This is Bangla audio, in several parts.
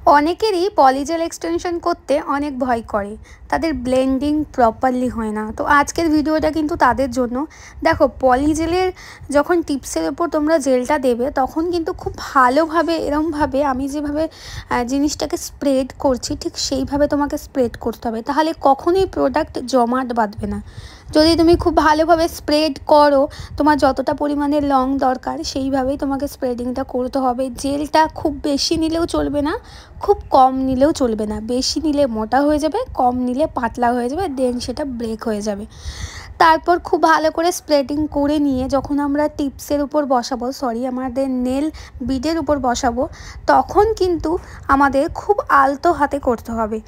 অনেকেরই পলিজেল এক্সটেনশন করতে অনেক ভয় করে, তাদের ব্লেন্ডিং প্রপারলি হয় না। তো আজকের ভিডিওটা কিন্তু তাদের জন্য। দেখো, পলিজেলের যখন টিপসের ওপর তোমরা জেলটা দেবে তখন কিন্তু খুব ভালোভাবে এরমভাবে আমি যেভাবে জিনিসটাকে স্প্রেড করছি ঠিক সেইভাবে তোমাকে স্প্রেড করতে হবে, তাহলে কখনোই প্রোডাক্ট জমাট বাঁধবে না। যদি তুমি খুব ভালোভাবে স্প্রেড করো, তোমার যতটা পরিমাণে লং দরকার সেইভাবেই তোমাকে স্প্রেডিংটা করতে হবে। জেলটা খুব বেশি নিলেও চলবে না, খুব কম নিলেও চলবে না। বেশি নিলে মোটা হয়ে যাবে, কম নিলে পাতলা হয়ে যাবে, দেন সেটা ব্রেক হয়ে যাবে। তারপর খুব ভালো করে স্প্রেডিং করে নিয়ে যখন আমরা টিপসের উপর বসাবো, আমাদের নেল বিডের উপর বসাবো, তখন কিন্তু আমাদের খুব আলতো হাতে করতে হবে।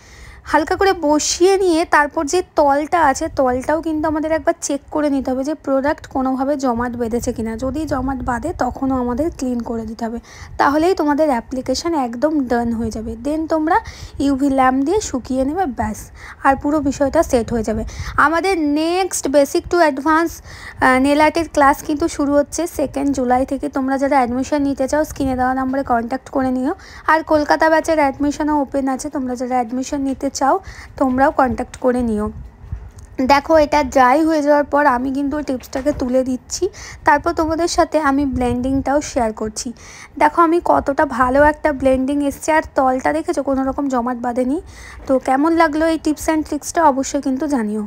হালকা করে বসিয়ে নিয়ে তারপর যে তলটা আছে তলটাও কিন্তু আমাদের একবার চেক করে নিতে হবে যে প্রোডাক্ট কোনোভাবে জমাট বেঁধেছে কিনা। যদি জমাট বাঁধে তখনও আমাদের ক্লিন করে দিতে হবে, তাহলেই তোমাদের অ্যাপ্লিকেশান একদম ডান হয়ে যাবে। দেন তোমরা ইউভি ল্যাম্প দিয়ে শুকিয়ে নেবে, ব্যাস, আর পুরো বিষয়টা সেট হয়ে যাবে। আমাদের next basic to advance nail আর্টের ক্লাস কিন্তু শুরু হচ্ছে 2 জুলাই থেকে। তোমরা যারা অ্যাডমিশন নিতে চাও স্ক্রিনে দেওয়া নাম্বারে কন্ট্যাক্ট করে নিও। আর কলকাতা ব্যাচের অ্যাডমিশনও ওপেন আছে, তোমরা যারা অ্যাডমিশন নিতে চাও তোমরাও কন্ট্যাক্ট করে নিও। দেখো, এটা ড্রাই হয়ে যাওয়ার পর আমি কিন্তু টিপসটাকে তুলে দিচ্ছি, তারপর তোমাদের সাথে আমি ব্লেন্ডিংটাও শেয়ার করছি। দেখো আমি কতটা ভালো একটা ব্লেন্ডিং এসছে, আর তলটা দেখেছো কোনো রকম জমাট বাঁধেনি। তো কেমন লাগলো এই টিপস অ্যান্ড ট্রিক্সটা অবশ্যই কিন্তু জানিও।